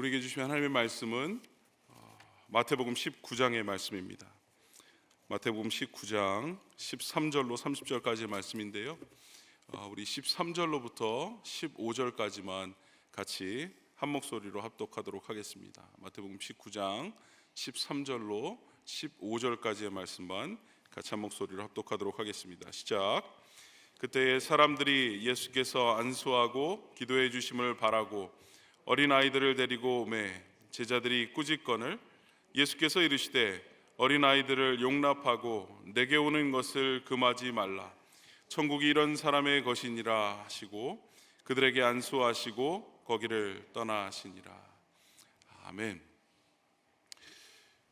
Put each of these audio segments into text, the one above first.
우리에게 주신 하나님의 말씀은 마태복음 19장의 말씀입니다. 마태복음 19장 13절로 30절까지의 말씀인데요, 우리 13절로부터 15절까지만 같이 한 목소리로 합독하도록 하겠습니다. 마태복음 19장 13절로 15절까지의 말씀만 같이 한 목소리로 합독하도록 하겠습니다. 시작. 그때에 사람들이 예수께서 안수하고 기도해 주심을 바라고 어린아이들을 데리고 오매 제자들이 꾸짖거늘 예수께서 이르시되 어린아이들을 용납하고 내게 오는 것을 금하지 말라. 천국이 이런 사람의 것이니라 하시고 그들에게 안수하시고 거기를 떠나시니라. 아멘.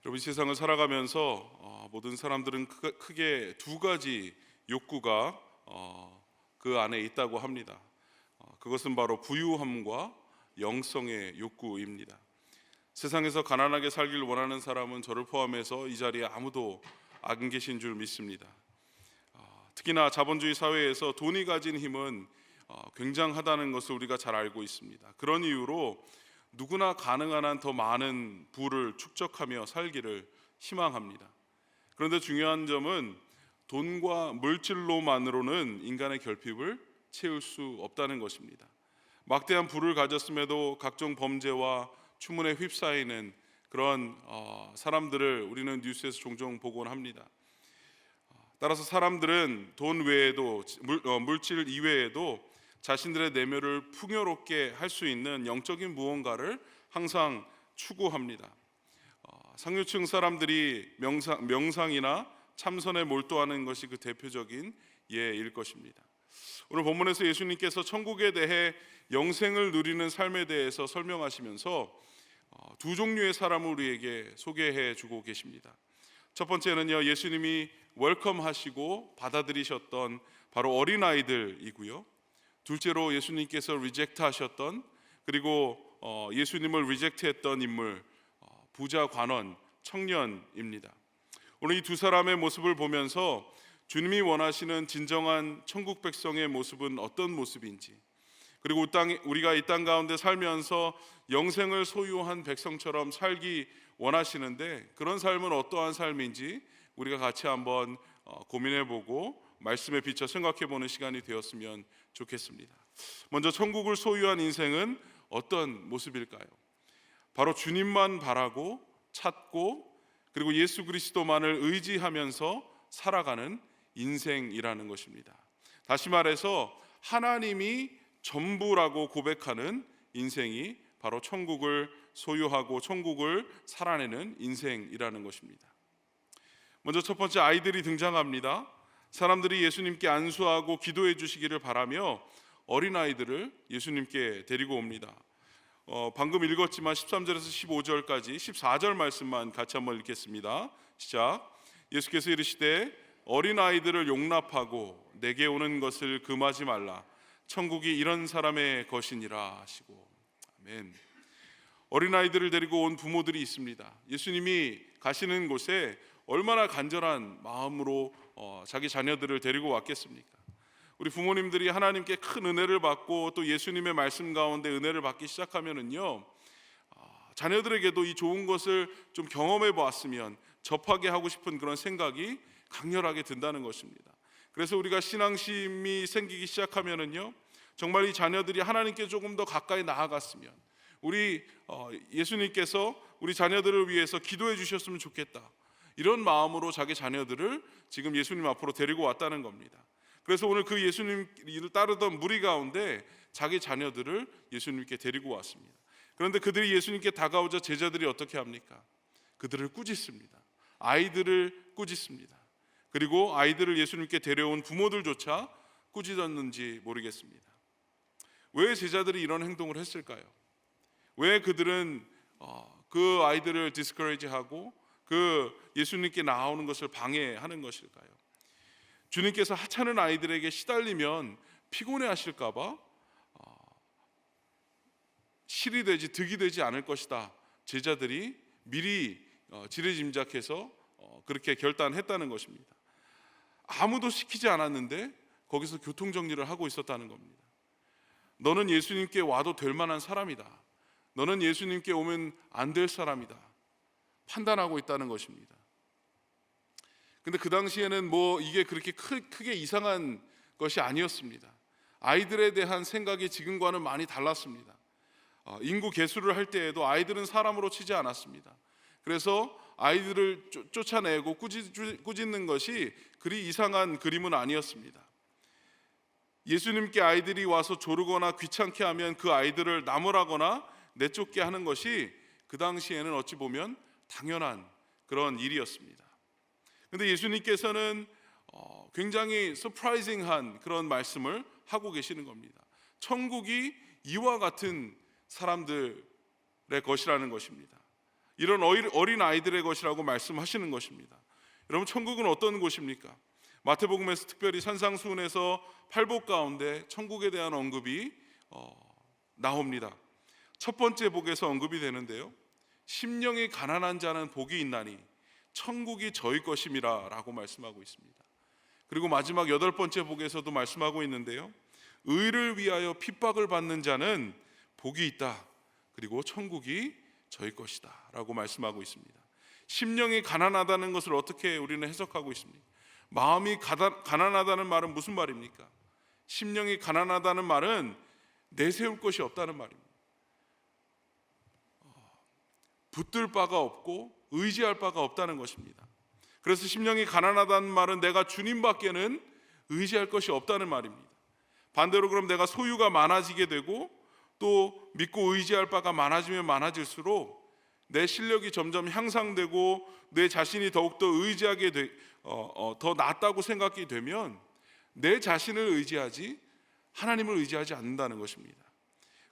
여러분, 세상을 살아가면서 모든 사람들은 크게 두 가지 욕구가 그 안에 있다고 합니다. 그것은 바로 부유함과 영성의 욕구입니다. 세상에서 가난하게 살길 원하는 사람은 저를 포함해서 이 자리에 아무도 안 계신 줄 믿습니다. 특히나 자본주의 사회에서 돈이 가진 힘은 굉장하다는 것을 우리가 잘 알고 있습니다. 그런 이유로 누구나 가능한 한 더 많은 부를 축적하며 살기를 희망합니다. 그런데 중요한 점은 돈과 물질로만으로는 인간의 결핍을 채울 수 없다는 것입니다. 막대한 부를 가졌음에도 각종 범죄와 추문에 휩싸이는 그런 사람들을 우리는 뉴스에서 종종 보곤 합니다. 따라서 사람들은 돈 외에도 물질 이외에도 자신들의 내면을 풍요롭게 할 수 있는 영적인 무언가를 항상 추구합니다. 상류층 사람들이 명상이나 참선에 몰두하는 것이 그 대표적인 예일 것입니다. 오늘 본문에서 예수님께서 천국에 대해 영생을 누리는 삶에 대해서 설명하시면서 두 종류의 사람을 우리에게 소개해 주고 계십니다. 첫 번째는요, 예수님이 웰컴하시고 받아들이셨던 바로 어린아이들이고요, 둘째로 예수님께서 리젝트 하셨던, 그리고 예수님을 리젝트했던 인물, 부자, 관원, 청년입니다. 오늘 이 두 사람의 모습을 보면서 주님이 원하시는 진정한 천국 백성의 모습은 어떤 모습인지, 그리고 우리가 이 땅 가운데 살면서 영생을 소유한 백성처럼 살기 원하시는데 그런 삶은 어떠한 삶인지 우리가 같이 한번 고민해보고 말씀에 비춰 생각해보는 시간이 되었으면 좋겠습니다. 먼저 천국을 소유한 인생은 어떤 모습일까요? 바로 주님만 바라고 찾고 그리고 예수 그리스도만을 의지하면서 살아가는 인생이라는 것입니다. 다시 말해서 하나님이 전부라고 고백하는 인생이 바로 천국을 소유하고 천국을 살아내는 인생이라는 것입니다. 먼저 첫 번째, 아이들이 등장합니다. 사람들이 예수님께 안수하고 기도해 주시기를 바라며 어린아이들을 예수님께 데리고 옵니다. 방금 읽었지만 13절에서 15절까지 14절 말씀만 같이 한번 읽겠습니다. 시작. 예수께서 이르시되 어린아이들을 용납하고 내게 오는 것을 금하지 말라. 천국이 이런 사람의 것이니라 하시고. 아멘. 어린아이들을 데리고 온 부모들이 있습니다. 예수님이 가시는 곳에 얼마나 간절한 마음으로 자기 자녀들을 데리고 왔겠습니까? 우리 부모님들이 하나님께 큰 은혜를 받고 또 예수님의 말씀 가운데 은혜를 받기 시작하면은요, 자녀들에게도 이 좋은 것을 좀 경험해 보았으면 접하게 하고 싶은 그런 생각이 강렬하게 든다는 것입니다. 그래서 우리가 신앙심이 생기기 시작하면은요, 정말 이 자녀들이 하나님께 조금 더 가까이 나아갔으면, 우리 예수님께서 우리 자녀들을 위해서 기도해 주셨으면 좋겠다, 이런 마음으로 자기 자녀들을 지금 예수님 앞으로 데리고 왔다는 겁니다. 그래서 오늘 그 예수님을 따르던 무리 가운데 자기 자녀들을 예수님께 데리고 왔습니다. 그런데 그들이 예수님께 다가오자 제자들이 어떻게 합니까? 그들을 꾸짖습니다. 아이들을 꾸짖습니다. 그리고 아이들을 예수님께 데려온 부모들조차 꾸짖었는지 모르겠습니다. 왜 제자들이 이런 행동을 했을까요? 왜 그들은 그 아이들을 디스커리지하고 그 예수님께 나오는 것을 방해하는 것일까요? 주님께서 하찮은 아이들에게 시달리면 피곤해 하실까 봐 실이 되지 득이 되지 않을 것이다, 제자들이 미리 지레짐작해서 그렇게 결단했다는 것입니다. 아무도 시키지 않았는데 거기서 교통정리를 하고 있었다는 겁니다. 너는 예수님께 와도 될 만한 사람이다. 너는 예수님께 오면 안 될 사람이다 판단하고 있다는 것입니다. 근데 그 당시에는 뭐 이게 그렇게 크게 이상한 것이 아니었습니다. 아이들에 대한 생각이 지금과는 많이 달랐습니다. 인구 계수를 할 때에도 아이들은 사람으로 치지 않았습니다. 그래서 아이들을 쫓아내고 꾸짖는 것이 그리 이상한 그림은 아니었습니다. 예수님께 아이들이 와서 조르거나 귀찮게 하면 그 아이들을 나무라거나 내쫓게 하는 것이 그 당시에는 어찌 보면 당연한 그런 일이었습니다. 그런데 예수님께서는 굉장히 서프라이징한 그런 말씀을 하고 계시는 겁니다. 천국이 이와 같은 사람들의 것이라는 것입니다. 이런 어린 아이들의 것이라고 말씀하시는 것입니다. 여러분, 천국은 어떤 곳입니까? 마태복음에서 특별히 산상수훈에서 팔복 가운데 천국에 대한 언급이 나옵니다. 첫 번째 복에서 언급이 되는데요, 심령이 가난한 자는 복이 있나니 천국이 저희 것임이라 라고 말씀하고 있습니다. 그리고 마지막 8번째 복에서도 말씀하고 있는데요, 의를 위하여 핍박을 받는 자는 복이 있다, 그리고 천국이 저희 것이다 라고 말씀하고 있습니다. 심령이 가난하다는 것을 어떻게 우리는 해석하고 있습니까? 마음이 가난하다는 말은 무슨 말입니까? 심령이 가난하다는 말은 내세울 것이 없다는 말입니다. 붙들 바가 없고 의지할 바가 없다는 것입니다. 그래서 심령이 가난하다는 말은 내가 주님밖에는 의지할 것이 없다는 말입니다. 반대로 그럼 내가 소유가 많아지게 되고 또 믿고 의지할 바가 많아지면 많아질수록 내 실력이 점점 향상되고 내 자신이 더욱더 의지하게 더 낫다고 생각이 되면 내 자신을 의지하지 하나님을 의지하지 않는다는 것입니다.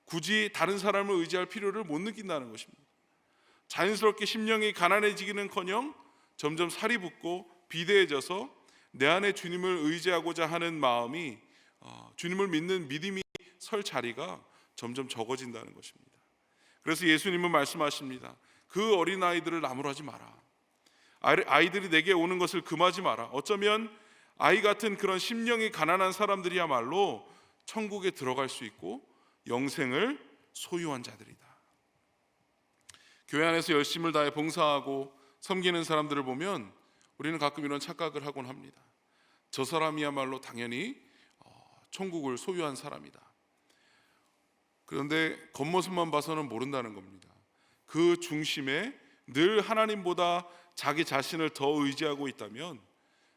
굳이 다른 사람을 의지할 필요를 못 느낀다는 것입니다. 자연스럽게 심령이 가난해지기는커녕 점점 살이 붙고 비대해져서 내 안에 주님을 의지하고자 하는 마음이 주님을 믿는 믿음이 설 자리가 점점 적어진다는 것입니다. 그래서 예수님은 말씀하십니다. 그 어린아이들을 나무라지 마라. 아이들이 내게 오는 것을 금하지 마라. 어쩌면 아이 같은 그런 심령이 가난한 사람들이야말로 천국에 들어갈 수 있고 영생을 소유한 자들이다. 교회 안에서 열심을 다해 봉사하고 섬기는 사람들을 보면 우리는 가끔 이런 착각을 하곤 합니다. 저 사람이야말로 당연히 천국을 소유한 사람이다. 그런데 겉모습만 봐서는 모른다는 겁니다. 그 중심에 늘 하나님보다 자기 자신을 더 의지하고 있다면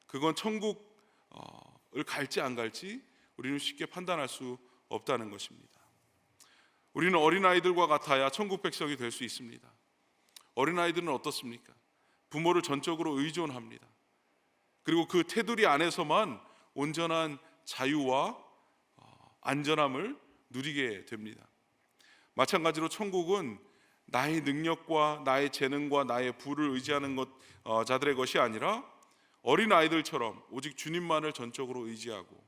그건 천국을 갈지 안 갈지 우리는 쉽게 판단할 수 없다는 것입니다. 우리는 어린아이들과 같아야 천국 백성이 될 수 있습니다. 어린아이들은 어떻습니까? 부모를 전적으로 의존합니다. 그리고 그 테두리 안에서만 온전한 자유와 안전함을 누리게 됩니다. 마찬가지로 천국은 나의 능력과 나의 재능과 나의 부를 의지하는 자들의 것이 아니라 어린아이들처럼 오직 주님만을 전적으로 의지하고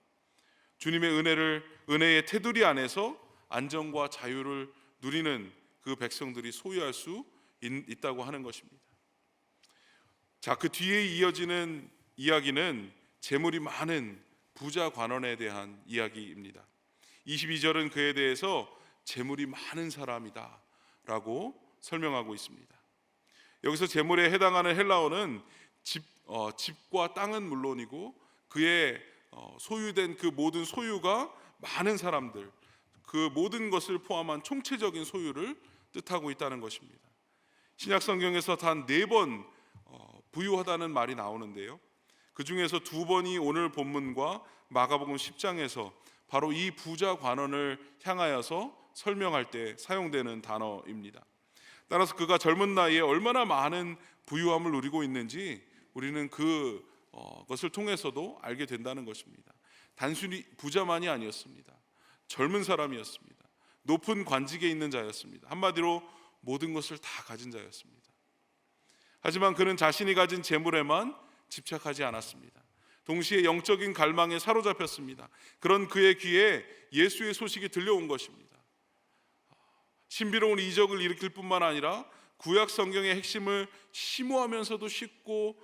주님의 은혜의 테두리 안에서 안정과 자유를 누리는 그 백성들이 소유할 수 있다고 하는 것입니다. 자, 그 뒤에 이어지는 이야기는 재물이 많은 부자 관원에 대한 이야기입니다. 22절은 그에 대해서 재물이 많은 사람이다 라고 설명하고 있습니다. 여기서 재물에 해당하는 헬라어는 집과 땅은 물론이고 그의 소유된 그 모든 소유가 많은 사람들, 그 모든 것을 포함한 총체적인 소유를 뜻하고 있다는 것입니다. 신약 성경에서 단 4번 부유하다는 말이 나오는데요, 그 중에서 2번이 오늘 본문과 마가복음 10장에서 바로 이 부자 관원을 향하여서 설명할 때 사용되는 단어입니다. 따라서 그가 젊은 나이에 얼마나 많은 부유함을 누리고 있는지 우리는 그것을 통해서도 알게 된다는 것입니다. 단순히 부자만이 아니었습니다. 젊은 사람이었습니다. 높은 관직에 있는 자였습니다. 한마디로 모든 것을 다 가진 자였습니다. 하지만 그는 자신이 가진 재물에만 집착하지 않았습니다. 동시에 영적인 갈망에 사로잡혔습니다. 그런 그의 귀에 예수의 소식이 들려온 것입니다. 신비로운 이적을 일으킬 뿐만 아니라 구약 성경의 핵심을 심오하면서도 쉽고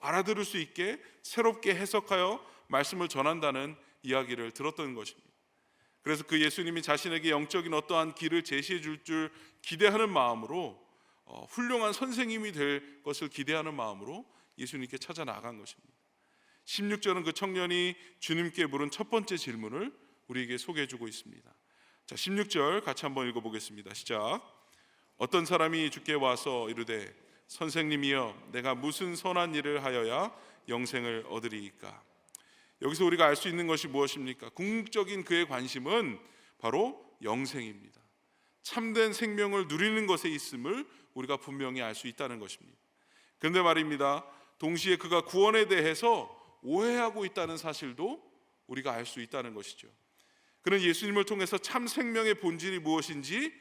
알아들을 수 있게 새롭게 해석하여 말씀을 전한다는 이야기를 들었던 것입니다. 그래서 그 예수님이 자신에게 영적인 어떠한 길을 제시해 줄 기대하는 마음으로, 훌륭한 선생님이 될 것을 기대하는 마음으로 예수님께 찾아 나간 것입니다. 16절은 그 청년이 주님께 물은 첫 번째 질문을 우리에게 소개해 주고 있습니다. 자, 16절 같이 한번 읽어보겠습니다. 시작. 어떤 사람이 주께 와서 이르되 선생님이여 내가 무슨 선한 일을 하여야 영생을 얻으리이까. 여기서 우리가 알 수 있는 것이 무엇입니까? 궁극적인 그의 관심은 바로 영생입니다. 참된 생명을 누리는 것에 있음을 우리가 분명히 알 수 있다는 것입니다. 그런데 말입니다, 동시에 그가 구원에 대해서 오해하고 있다는 사실도 우리가 알 수 있다는 것이죠. 그는 예수님을 통해서 참 생명의 본질이 무엇인지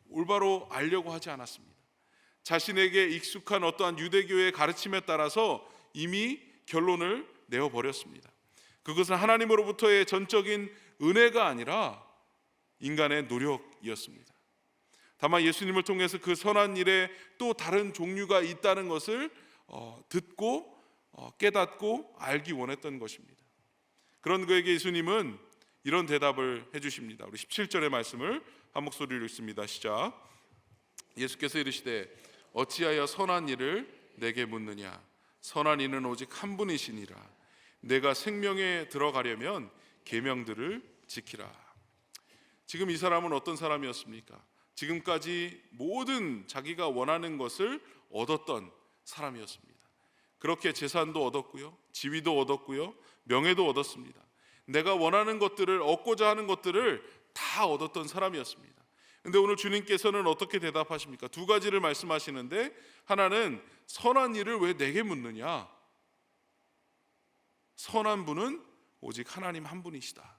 올바로 알려고 하지 않았습니다. 자신에게 익숙한 어떠한 유대교의 가르침에 따라서 이미 결론을 내어버렸습니다. 그것은 하나님으로부터의 전적인 은혜가 아니라 인간의 노력이었습니다. 다만 예수님을 통해서 그 선한 일에 또 다른 종류가 있다는 것을 듣고 깨닫고 알기 원했던 것입니다. 그런 그에게 예수님은 이런 대답을 해주십니다. 우리 17절의 말씀을 한 목소리로 읽습니다. 시작. 예수께서 이르시되 어찌하여 선한 일을 내게 묻느냐. 선한 이는 오직 한 분이시니라. 내가 생명에 들어가려면 계명들을 지키라. 지금 이 사람은 어떤 사람이었습니까? 지금까지 모든 자기가 원하는 것을 얻었던 사람이었습니다. 그렇게 재산도 얻었고요, 지위도 얻었고요, 명예도 얻었습니다. 내가 원하는 것들을, 얻고자 하는 것들을 다 얻었던 사람이었습니다. 그런데 오늘 주님께서는 어떻게 대답하십니까? 두 가지를 말씀하시는데, 하나는 선한 일을 왜 내게 묻느냐? 선한 분은 오직 하나님 한 분이시다.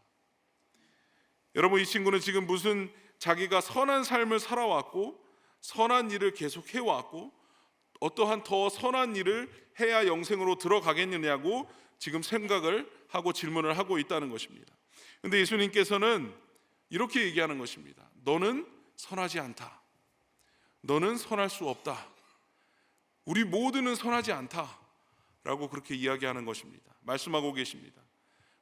여러분, 이 친구는 지금 무슨 자기가 선한 삶을 살아왔고 선한 일을 계속 해왔고 어떠한 더 선한 일을 해야 영생으로 들어가겠느냐고 지금 생각을 하고 질문을 하고 있다는 것입니다. 그런데 예수님께서는 이렇게 얘기하는 것입니다. 너는 선하지 않다. 너는 선할 수 없다. 우리 모두는 선하지 않다 라고 그렇게 이야기하는 것입니다. 말씀하고 계십니다.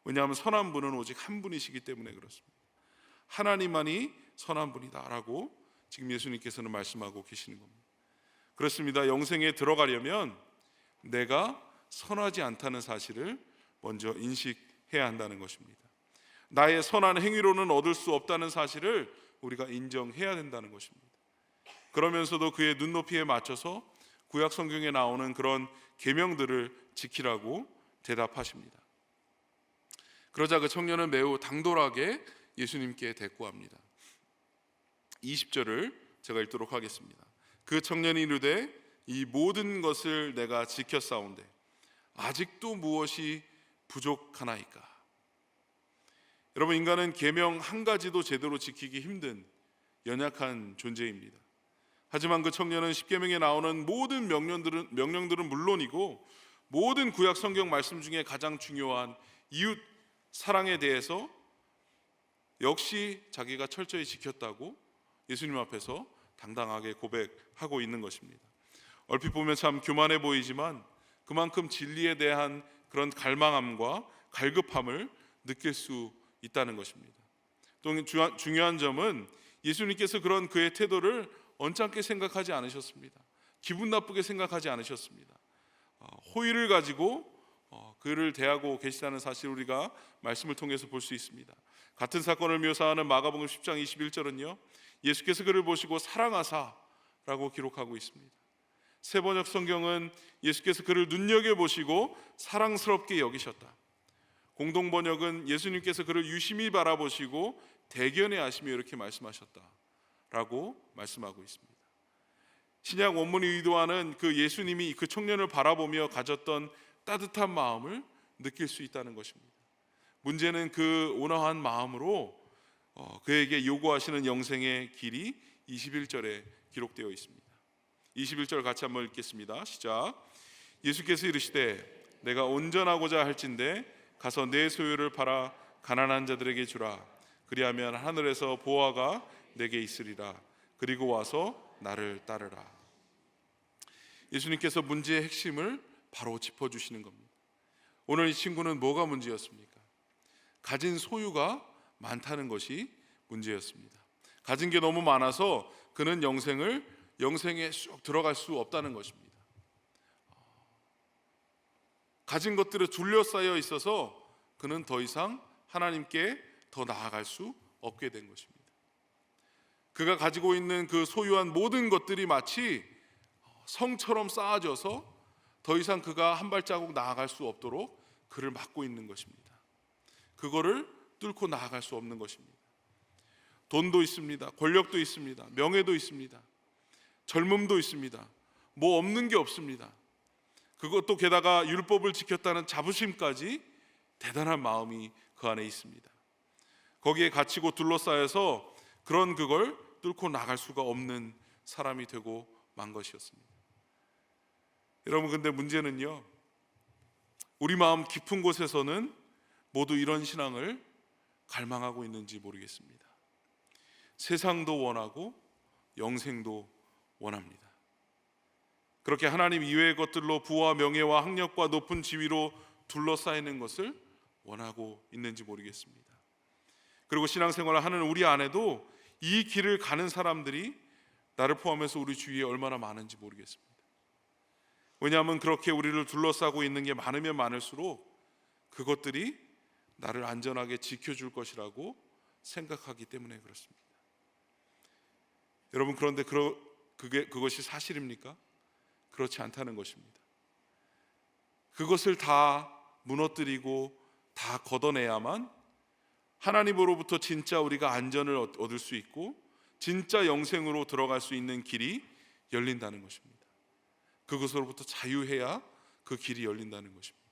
왜냐하면 선한 분은 오직 한 분이시기 때문에 그렇습니다. 하나님만이 선한 분이다 라고 지금 예수님께서는 말씀하고 계시는 겁니다. 그렇습니다. 영생에 들어가려면 내가 선하지 않다는 사실을 먼저 인식해야 한다는 것입니다. 나의 선한 행위로는 얻을 수 없다는 사실을 우리가 인정해야 된다는 것입니다. 그러면서도 그의 눈높이에 맞춰서 구약 성경에 나오는 그런 계명들을 지키라고 대답하십니다. 그러자 그 청년은 매우 당돌하게 예수님께 대꾸합니다. 20절을 제가 읽도록 하겠습니다. 그 청년이 이르되 이 모든 것을 내가 지켰사온데 아직도 무엇이 부족하나이까. 여러분, 인간은 계명 한 가지도 제대로 지키기 힘든 연약한 존재입니다. 하지만 그 청년은 십계명에 나오는 모든 명령들은 물론이고 모든 구약 성경 말씀 중에 가장 중요한 이웃 사랑에 대해서 역시 자기가 철저히 지켰다고 예수님 앞에서 당당하게 고백하고 있는 것입니다. 얼핏 보면 참 교만해 보이지만 그만큼 진리에 대한 그런 갈망함과 갈급함을 느낄 수 있다는 것입니다. 또 중요한 점은 예수님께서 그런 그의 태도를 언짢게 생각하지 않으셨습니다. 기분 나쁘게 생각하지 않으셨습니다. 호의를 가지고 그를 대하고 계시다는 사실을 우리가 말씀을 통해서 볼 수 있습니다. 같은 사건을 묘사하는 마가복음 10장 21절은요 예수께서 그를 보시고 사랑하사라고 기록하고 있습니다. 세번역 성경은 예수께서 그를 눈여겨보시고 사랑스럽게 여기셨다. 공동번역은 예수님께서 그를 유심히 바라보시고 대견해 하시며 이렇게 말씀하셨다라고 말씀하고 있습니다. 신약 원문이 의도하는 그 예수님이 그 청년을 바라보며 가졌던 따뜻한 마음을 느낄 수 있다는 것입니다. 문제는 그 온화한 마음으로 그에게 요구하시는 영생의 길이 21절에 기록되어 있습니다. 21절 같이 한번 읽겠습니다. 시작. 예수께서 이르시되 내가 온전하고자 할진대 가서 내 소유를 팔아 가난한 자들에게 주라. 그리하면 하늘에서 보화가 내게 있으리라. 그리고 와서 나를 따르라. 예수님께서 문제의 핵심을 바로 짚어주시는 겁니다. 오늘 이 친구는 뭐가 문제였습니까? 가진 소유가 많다는 것이 문제였습니다. 가진 게 너무 많아서 그는 영생에 쑥 들어갈 수 없다는 것입니다. 가진 것들에 둘러싸여 있어서 그는 더 이상 하나님께 더 나아갈 수 없게 된 것입니다. 그가 가지고 있는 그 소유한 모든 것들이 마치 성처럼 쌓아져서 더 이상 그가 한 발자국 나아갈 수 없도록 그를 막고 있는 것입니다. 그거를 뚫고 나아갈 수 없는 것입니다. 돈도 있습니다. 권력도 있습니다. 명예도 있습니다. 젊음도 있습니다. 뭐 없는 게 없습니다. 그것도 게다가 율법을 지켰다는 자부심까지 대단한 마음이 그 안에 있습니다. 거기에 갇히고 둘러싸여서 그걸 뚫고 나갈 수가 없는 사람이 되고 만 것이었습니다. 여러분, 근데 문제는요, 우리 마음 깊은 곳에서는 모두 이런 신앙을 갈망하고 있는지 모르겠습니다. 세상도 원하고 영생도 원합니다. 그렇게 하나님 이외의 것들로 부와 명예와 학력과 높은 지위로 둘러싸이는 것을 원하고 있는지 모르겠습니다. 그리고 신앙생활을 하는 우리 안에도 이 길을 가는 사람들이 나를 포함해서 우리 주위에 얼마나 많은지 모르겠습니다. 왜냐하면 그렇게 우리를 둘러싸고 있는 게 많으면 많을수록 그것들이 나를 안전하게 지켜줄 것이라고 생각하기 때문에 그렇습니다. 여러분, 그런데 그것이 사실입니까? 그렇지 않다는 것입니다. 그것을 다 무너뜨리고 다 걷어내야만 하나님으로부터 진짜 우리가 안전을 얻을 수 있고 진짜 영생으로 들어갈 수 있는 길이 열린다는 것입니다. 그것으로부터 자유해야 그 길이 열린다는 것입니다.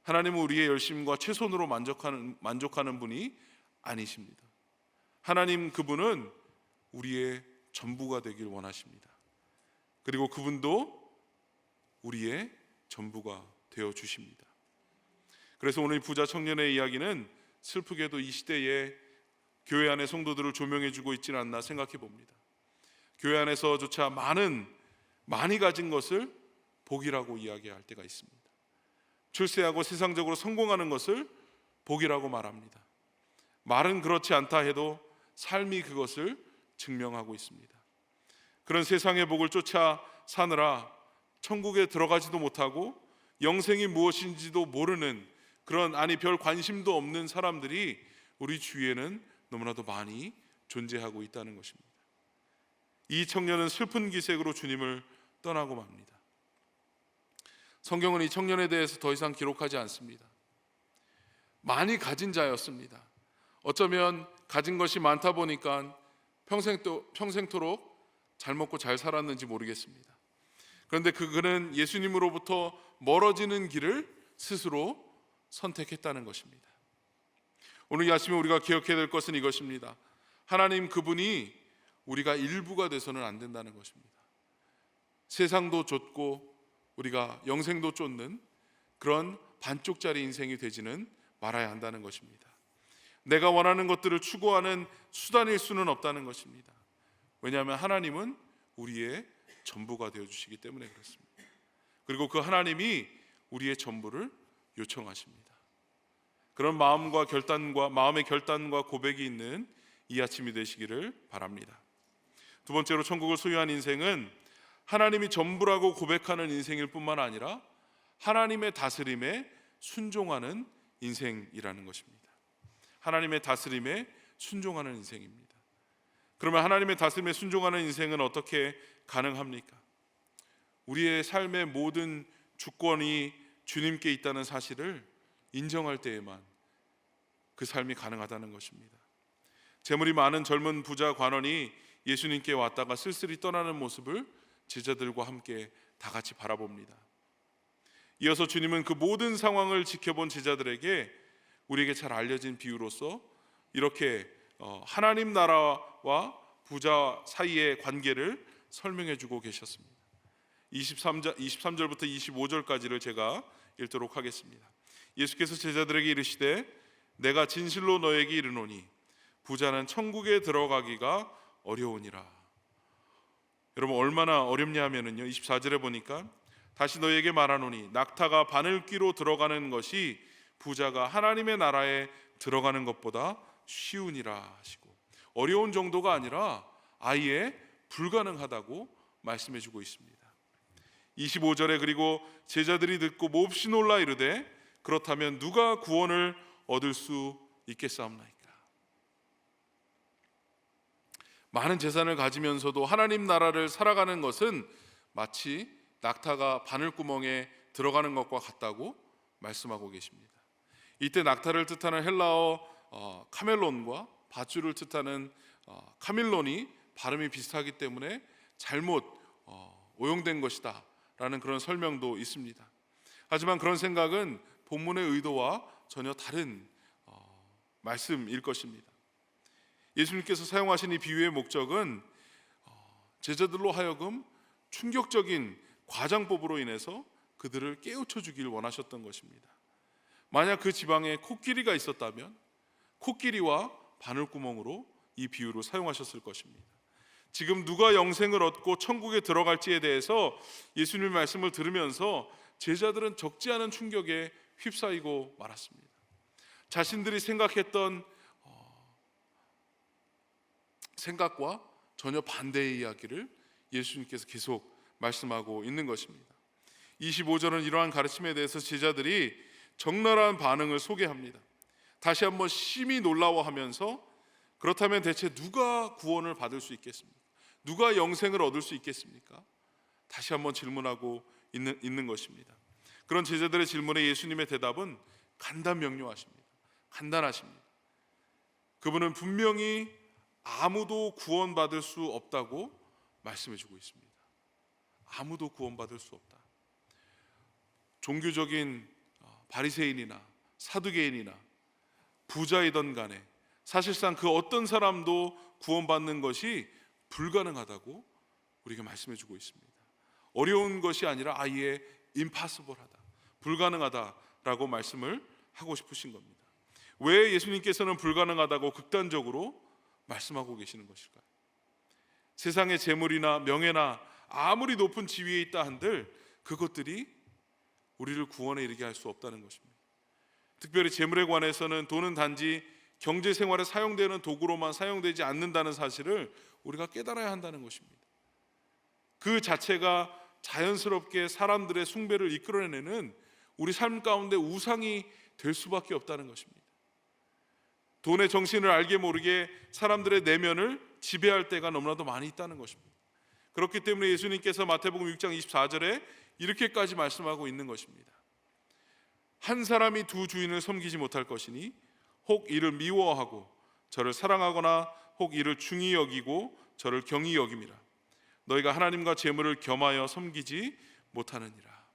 하나님은 우리의 열심과 최선으로 만족하는 분이 아니십니다. 하나님, 그분은 우리의 전부가 되길 원하십니다. 그리고 그분도 우리의 전부가 되어 주십니다. 그래서 오늘 부자 청년의 이야기는 슬프게도 이 시대에 교회 안의 성도들을 조명해 주고 있지는 않나 생각해 봅니다. 교회 안에서조차 많이 가진 것을 복이라고 이야기할 때가 있습니다. 출세하고 세상적으로 성공하는 것을 복이라고 말합니다. 말은 그렇지 않다 해도 삶이 그것을 증명하고 있습니다. 그런 세상의 복을 쫓아 사느라 천국에 들어가지도 못하고 영생이 무엇인지도 모르는 그런 별 관심도 없는 사람들이 우리 주위에는 너무나도 많이 존재하고 있다는 것입니다. 이 청년은 슬픈 기색으로 주님을 떠나고 맙니다. 성경은 이 청년에 대해서 더 이상 기록하지 않습니다. 많이 가진 자였습니다. 어쩌면 가진 것이 많다 보니까 평생토록 잘 먹고 잘 살았는지 모르겠습니다. 그런데 그는 예수님으로부터 멀어지는 길을 스스로 선택했다는 것입니다. 오늘 이 아침에 우리가 기억해야 될 것은 이것입니다. 하나님, 그분이 우리가 일부가 돼서는 안 된다는 것입니다. 세상도 쫓고 우리가 영생도 쫓는 그런 반쪽짜리 인생이 되지는 말아야 한다는 것입니다. 내가 원하는 것들을 추구하는 수단일 수는 없다는 것입니다. 왜냐하면 하나님은 우리의 전부가 되어주시기 때문에 그렇습니다. 그리고 그 하나님이 우리의 전부를 요청하십니다. 그런 마음의 결단과 고백이 있는 이 아침이 되시기를 바랍니다. 두 번째로, 천국을 소유한 인생은 하나님이 전부라고 고백하는 인생일 뿐만 아니라 하나님의 다스림에 순종하는 인생이라는 것입니다. 하나님의 다스림에 순종하는 인생입니다. 그러면 하나님의 다스림에 순종하는 인생은 어떻게 가능합니까? 우리의 삶의 모든 주권이 주님께 있다는 사실을 인정할 때에만 그 삶이 가능하다는 것입니다. 재물이 많은 젊은 부자 관원이 예수님께 왔다가 쓸쓸히 떠나는 모습을 제자들과 함께 다 같이 바라봅니다. 이어서 주님은 그 모든 상황을 지켜본 제자들에게 우리에게 잘 알려진 비유로서 이렇게 하나님 나라와 부자 사이의 관계를 설명해 주고 계셨습니다. 23절부터 25절까지를 제가 읽도록 하겠습니다. 예수께서 제자들에게 이르시되 내가 진실로 너에게 이르노니 부자는 천국에 들어가기가 어려우니라. 여러분, 얼마나 어렵냐 하면은요, 24절에 보니까 다시 너에게 말하노니 낙타가 바늘귀로 들어가는 것이 부자가 하나님의 나라에 들어가는 것보다 쉬우니라 하시고, 어려운 정도가 아니라 아예 불가능하다고 말씀해 주고 있습니다. 25절에 그리고 제자들이 듣고 몹시 놀라 이르되 그렇다면 누가 구원을 얻을 수 있겠사옵나이까. 많은 재산을 가지면서도 하나님 나라를 살아가는 것은 마치 낙타가 바늘구멍에 들어가는 것과 같다고 말씀하고 계십니다. 이때 낙타를 뜻하는 헬라어 카멜론과 밧줄을 뜻하는 카밀론이 발음이 비슷하기 때문에 잘못 오용된 것이다 라는 그런 설명도 있습니다. 하지만 그런 생각은 본문의 의도와 전혀 다른 말씀일 것입니다. 예수님께서 사용하신 이 비유의 목적은 제자들로 하여금 충격적인 과장법으로 인해서 그들을 깨우쳐 주길 원하셨던 것입니다. 만약 그 지방에 코끼리가 있었다면 코끼리와 바늘구멍으로 이 비유를 사용하셨을 것입니다. 지금 누가 영생을 얻고 천국에 들어갈지에 대해서 예수님의 말씀을 들으면서 제자들은 적지 않은 충격에 휩싸이고 말았습니다. 자신들이 생각했던 생각과 전혀 반대의 이야기를 예수님께서 계속 말씀하고 있는 것입니다. 25절은 이러한 가르침에 대해서 제자들이 적나라한 반응을 소개합니다. 다시 한번 심히 놀라워하면서 그렇다면 대체 누가 구원을 받을 수 있겠습니까? 누가 영생을 얻을 수 있겠습니까? 다시 한번 질문하고 있는 것입니다. 그런 제자들의 질문에 예수님의 대답은 간단명료하십니다. 간단하십니다. 그분은 분명히 아무도 구원받을 수 없다고 말씀해주고 있습니다. 아무도 구원받을 수 없다. 종교적인 바리새인이나 사두개인이나 부자이던 간에 사실상 그 어떤 사람도 구원받는 것이 불가능하다고 우리에게 말씀해주고 있습니다. 어려운 것이 아니라 아예 impossible하다, 불가능하다라고 말씀을 하고 싶으신 겁니다. 왜 예수님께서는 불가능하다고 극단적으로 말씀하고 계시는 것일까요? 세상의 재물이나 명예나 아무리 높은 지위에 있다 한들 그것들이 우리를 구원에 이르게 할 수 없다는 것입니다. 특별히 재물에 관해서는 돈은 단지 경제 생활에 사용되는 도구로만 사용되지 않는다는 사실을 우리가 깨달아야 한다는 것입니다. 그 자체가 자연스럽게 사람들의 숭배를 이끌어내는 우리 삶 가운데 우상이 될 수밖에 없다는 것입니다. 돈의 정신을 알게 모르게 사람들의 내면을 지배할 때가 너무나도 많이 있다는 것입니다. 그렇기 때문에 예수님께서 마태복음 6장 24절에 이렇게까지 말씀하고 있는 것입니다. 한 사람이 두 주인을 섬기지 못할 것이니 혹 이를 미워하고 저를 사랑하거나 혹 이를 중히 여기고 저를 경히 여김이라. 너희가 하나님과 재물을 겸하여 섬기지 못하느니라.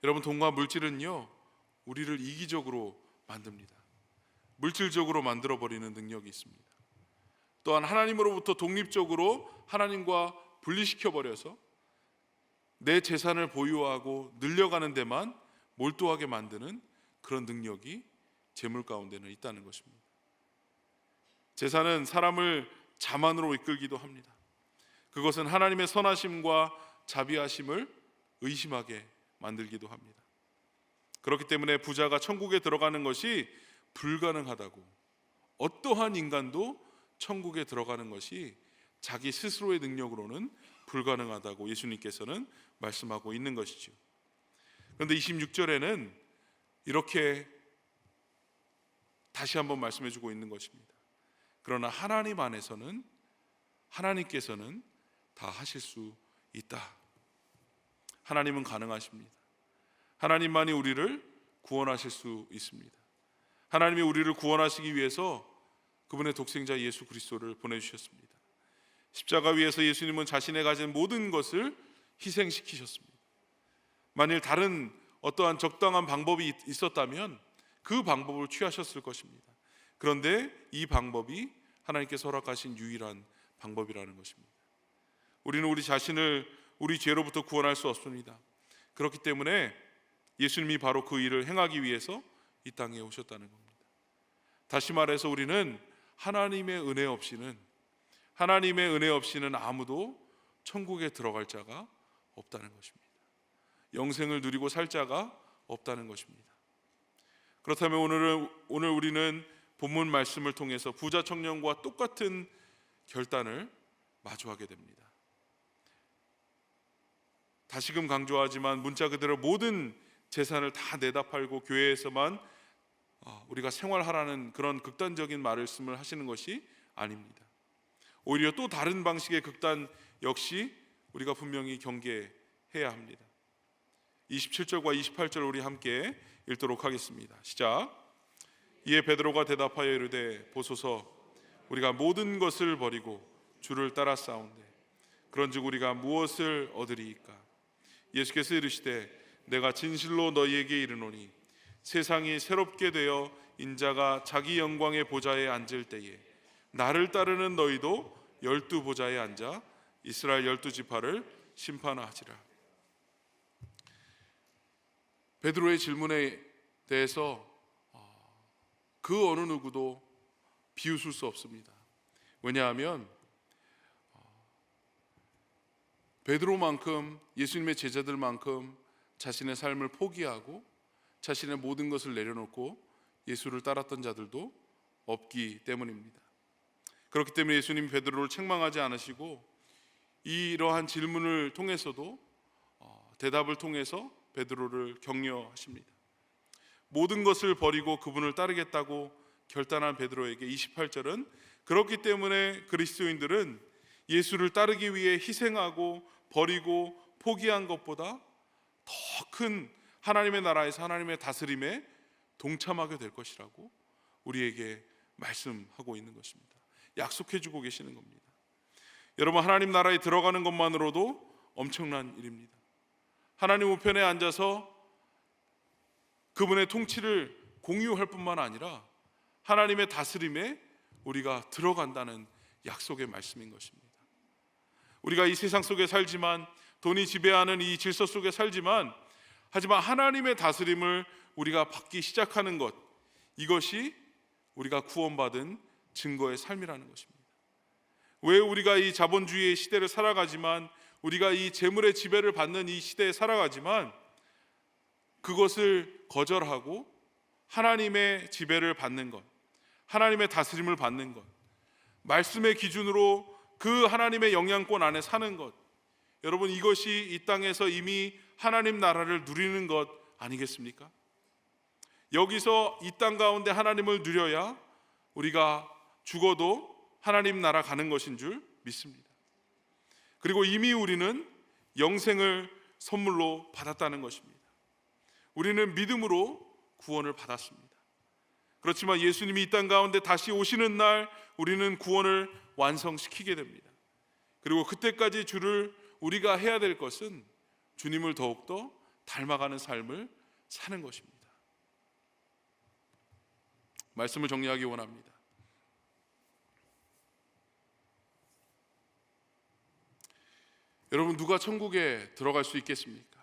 여러분, 돈과 물질은요 우리를 이기적으로 만듭니다. 물질적으로 만들어버리는 능력이 있습니다. 또한 하나님으로부터 독립적으로 하나님과 분리시켜버려서 내 재산을 보유하고 늘려가는 데만 몰두하게 만드는 그런 능력이 재물 가운데는 있다는 것입니다. 재산은 사람을 자만으로 이끌기도 합니다. 그것은 하나님의 선하심과 자비하심을 의심하게 만들기도 합니다. 그렇기 때문에 부자가 천국에 들어가는 것이 불가능하다고, 어떠한 인간도 천국에 들어가는 것이 자기 스스로의 능력으로는 불가능하다고 예수님께서는 말씀하고 있는 것이죠. 그런데 26절에는 이렇게 다시 한번 말씀해주고 있는 것입니다. 그러나 하나님 안에서는, 하나님께서는 다 하실 수 있다. 하나님은 가능하십니다. 하나님만이 우리를 구원하실 수 있습니다. 하나님이 우리를 구원하시기 위해서 그분의 독생자 예수 그리스도를 보내주셨습니다. 십자가 위에서 예수님은 자신의 가진 모든 것을 희생시키셨습니다. 만일 다른 어떠한 적당한 방법이 있었다면 그 방법을 취하셨을 것입니다. 그런데 이 방법이 하나님께서 허락하신 유일한 방법이라는 것입니다. 우리는 우리 자신을 우리 죄로부터 구원할 수 없습니다. 그렇기 때문에 예수님이 바로 그 일을 행하기 위해서 이 땅에 오셨다는 겁니다. 다시 말해서 우리는 하나님의 은혜 없이는 아무도 천국에 들어갈 자가 없다는 것입니다. 영생을 누리고 살 자가 없다는 것입니다. 그렇다면 오늘 우리는 본문 말씀을 통해서 부자 청년과 똑같은 결단을 마주하게 됩니다. 다시금 강조하지만 문자 그대로 모든 재산을 다 내다 팔고 교회에서만 우리가 생활하라는 그런 극단적인 말씀을 하시는 것이 아닙니다. 오히려 또 다른 방식의 극단 역시 우리가 분명히 경계해야 합니다. 27절과 28절 우리 함께 읽도록 하겠습니다. 시작. 이에 베드로가 대답하여 이르되 보소서 우리가 모든 것을 버리고 주를 따라 싸운대 그런즉 우리가 무엇을 얻으리이까? 예수께서 이르시되 내가 진실로 너희에게 이르노니 세상이 새롭게 되어 인자가 자기 영광의 보좌에 앉을 때에 나를 따르는 너희도 12보좌에 앉아 이스라엘 12지파를 심판하시리라. 베드로의 질문에 대해서 그 어느 누구도 비웃을 수 없습니다. 왜냐하면 베드로만큼 예수님의 제자들만큼 자신의 삶을 포기하고 자신의 모든 것을 내려놓고 예수를 따랐던 자들도 없기 때문입니다. 그렇기 때문에 예수님이 베드로를 책망하지 않으시고 이러한 질문을 통해서도 대답을 통해서 베드로를 격려하십니다. 모든 것을 버리고 그분을 따르겠다고 결단한 베드로에게 28절은 그렇기 때문에 그리스도인들은 예수를 따르기 위해 희생하고 버리고 포기한 것보다 더 큰 하나님의 나라에서 하나님의 다스림에 동참하게 될 것이라고 우리에게 말씀하고 있는 것입니다. 약속해주고 계시는 겁니다. 여러분, 하나님 나라에 들어가는 것만으로도 엄청난 일입니다. 하나님 우편에 앉아서 그분의 통치를 공유할 뿐만 아니라 하나님의 다스림에 우리가 들어간다는 약속의 말씀인 것입니다. 우리가 이 세상 속에 살지만, 돈이 지배하는 이 질서 속에 살지만, 하지만 하나님의 다스림을 우리가 받기 시작하는 것, 이것이 우리가 구원받은 증거의 삶이라는 것입니다. 왜 우리가 이 자본주의의 시대를 살아가지만, 우리가 이 재물의 지배를 받는 이 시대에 살아가지만 그것을 거절하고 하나님의 지배를 받는 것, 하나님의 다스림을 받는 것, 말씀의 기준으로 그 하나님의 영향권 안에 사는 것, 여러분, 이것이 이 땅에서 이미 하나님 나라를 누리는 것 아니겠습니까? 여기서 이 땅 가운데 하나님을 누려야 우리가 죽어도 하나님 나라 가는 것인 줄 믿습니다. 그리고 이미 우리는 영생을 선물로 받았다는 것입니다. 우리는 믿음으로 구원을 받았습니다. 그렇지만 예수님이 이 땅 가운데 다시 오시는 날 우리는 구원을 완성시키게 됩니다. 그리고 그때까지 우리가 해야 될 것은 주님을 더욱더 닮아가는 삶을 사는 것입니다. 말씀을 정리하기 원합니다. 여러분, 누가 천국에 들어갈 수 있겠습니까?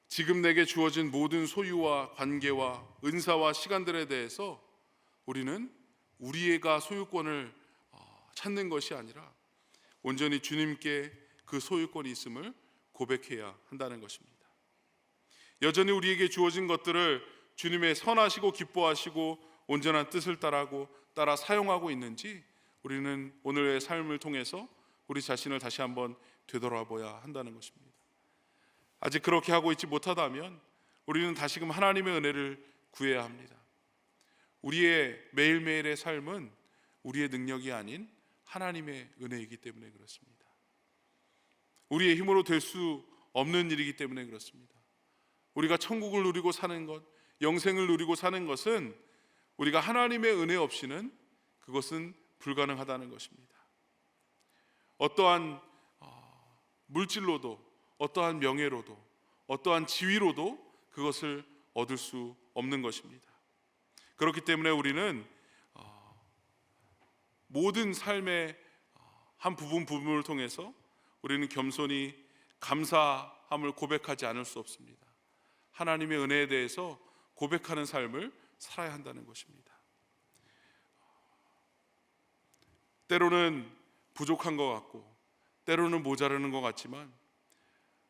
지금 내게 주어진 모든 소유와 관계와 은사와 시간들에 대해서 우리는 우리가 소유권을 찾는 것이 아니라 온전히 주님께 그 소유권이 있음을 고백해야 한다는 것입니다. 여전히 우리에게 주어진 것들을 주님의 선하시고 기뻐하시고 온전한 뜻을 따라 사용하고 있는지 우리는 오늘의 삶을 통해서 우리 자신을 다시 한번 되돌아봐야 한다는 것입니다. 아직 그렇게 하고 있지 못하다면 우리는 다시금 하나님의 은혜를 구해야 합니다. 우리의 매일매일의 삶은 우리의 능력이 아닌 하나님의 은혜이기 때문에 그렇습니다. 우리의 힘으로 될 수 없는 일이기 때문에 그렇습니다. 우리가 천국을 누리고 사는 것, 영생을 누리고 사는 것은 우리가 하나님의 은혜 없이는 그것은 불가능하다는 것입니다. 어떠한 물질로도, 어떠한 명예로도, 어떠한 지위로도 그것을 얻을 수 없는 것입니다. 그렇기 때문에 우리는 모든 삶의 한 부분을 통해서 우리는 겸손히 감사함을 고백하지 않을 수 없습니다. 하나님의 은혜에 대해서 고백하는 삶을 살아야 한다는 것입니다. 때로는 부족한 것 같고 때로는 모자라는 것 같지만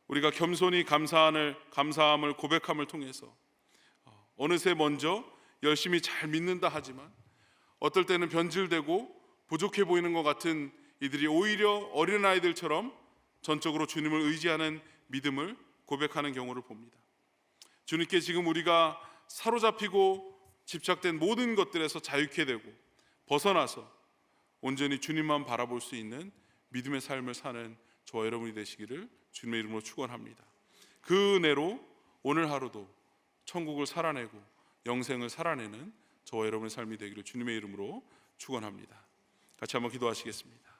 우리가 겸손히 감사함을 고백함을 통해서 어느새 먼저 열심히 잘 믿는다 하지만 어떨 때는 변질되고 부족해 보이는 것 같은 이들이 오히려 어린아이들처럼 전적으로 주님을 의지하는 믿음을 고백하는 경우를 봅니다. 주님께 지금 우리가 사로잡히고 집착된 모든 것들에서 자유케 되고 벗어나서 온전히 주님만 바라볼 수 있는 믿음의 삶을 사는 저와 여러분이 되시기를 주님의 이름으로 축원합니다. 그 은혜로 오늘 하루도 천국을 살아내고 영생을 살아내는 저와 여러분의 삶이 되기를 주님의 이름으로 축원합니다. 같이 한번 기도하시겠습니다.